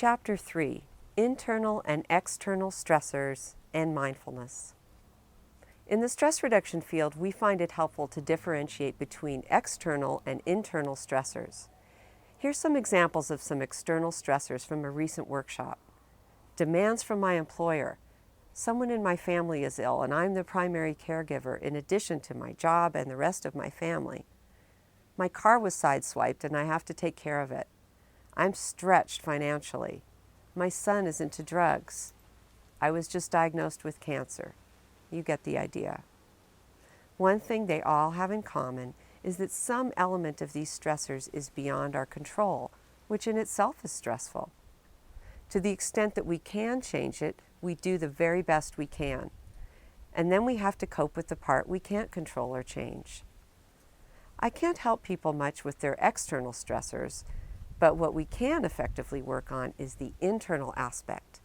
Chapter 3, Internal and External Stressors and Mindfulness. In the stress reduction field, we find it helpful to differentiate between external and internal stressors. Here's some examples of some external stressors from a recent workshop. Demands from my employer. Someone in my family is ill and I'm the primary caregiver in addition to my job and the rest of my family. My car was sideswiped and I have to take care of it. I'm stretched financially. My son is into drugs. I was just diagnosed with cancer. You get the idea. One thing they all have in common is that some element of these stressors is beyond our control, which in itself is stressful. To the extent that we can change it, we do the very best we can. And then we have to cope with the part we can't control or change. I can't help people much with their external stressors, but what we can effectively work on is the internal aspect.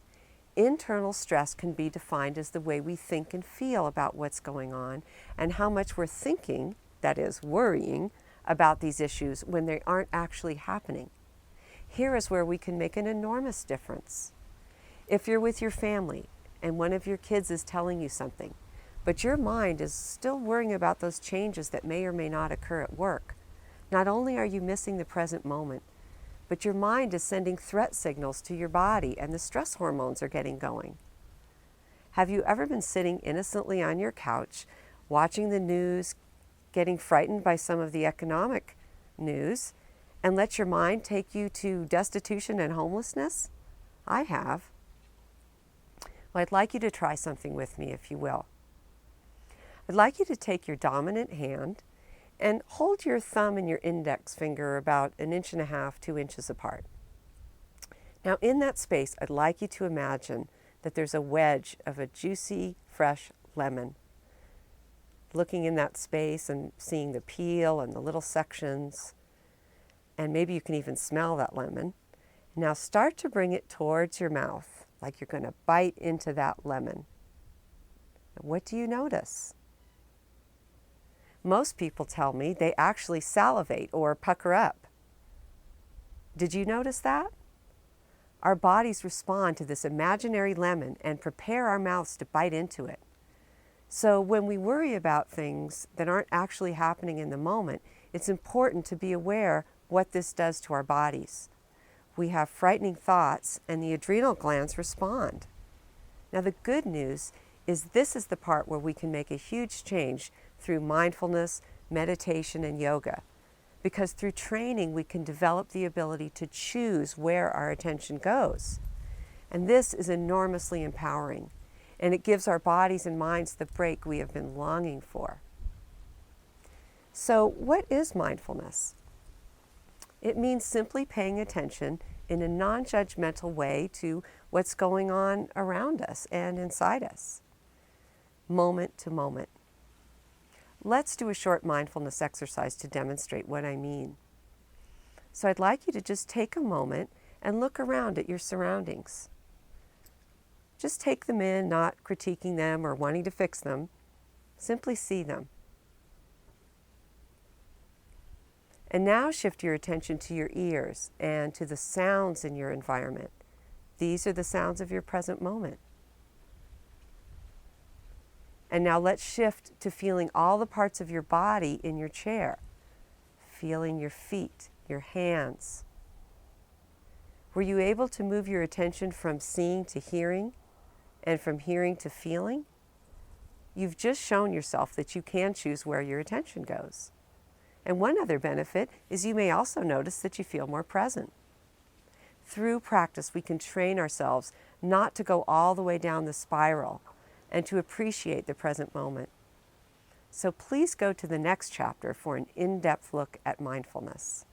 Internal stress can be defined as the way we think and feel about what's going on and how much we're thinking, that is, worrying, about these issues when they aren't actually happening. Here is where we can make an enormous difference. If you're with your family and one of your kids is telling you something, but your mind is still worrying about those changes that may or may not occur at work, not only are you missing the present moment, but your mind is sending threat signals to your body and the stress hormones are getting going. Have you ever been sitting innocently on your couch, watching the news, getting frightened by some of the economic news, and let your mind take you to destitution and homelessness? I have. Well, I'd like you to try something with me, if you will. I'd like you to take your dominant hand and hold your thumb and your index finger about 1.5 inches, 2 inches apart. Now in that space, I'd like you to imagine that there's a wedge of a juicy, fresh lemon. Looking in that space and seeing the peel and the little sections, and maybe you can even smell that lemon. Now start to bring it towards your mouth, like you're going to bite into that lemon. What do you notice? Most people tell me they actually salivate or pucker up. Did you notice that? Our bodies respond to this imaginary lemon and prepare our mouths to bite into it. So when we worry about things that aren't actually happening in the moment, it's important to be aware what this does to our bodies. We have frightening thoughts and the adrenal glands respond. Now the good news is this is the part where we can make a huge change through mindfulness, meditation, and yoga. Because through training, we can develop the ability to choose where our attention goes. And this is enormously empowering. And it gives our bodies and minds the break we have been longing for. So what is mindfulness? It means simply paying attention in a non-judgmental way to what's going on around us and inside us, moment to moment. Let's do a short mindfulness exercise to demonstrate what I mean. So I'd like you to just take a moment and look around at your surroundings. Just take them in, not critiquing them or wanting to fix them. Simply see them. And now shift your attention to your ears and to the sounds in your environment. These are the sounds of your present moment. And now let's shift to feeling all the parts of your body in your chair. Feeling your feet, your hands. Were you able to move your attention from seeing to hearing and from hearing to feeling? You've just shown yourself that you can choose where your attention goes. And one other benefit is you may also notice that you feel more present. Through practice, we can train ourselves not to go all the way down the spiral and to appreciate the present moment. So please go to the next chapter for an in-depth look at mindfulness.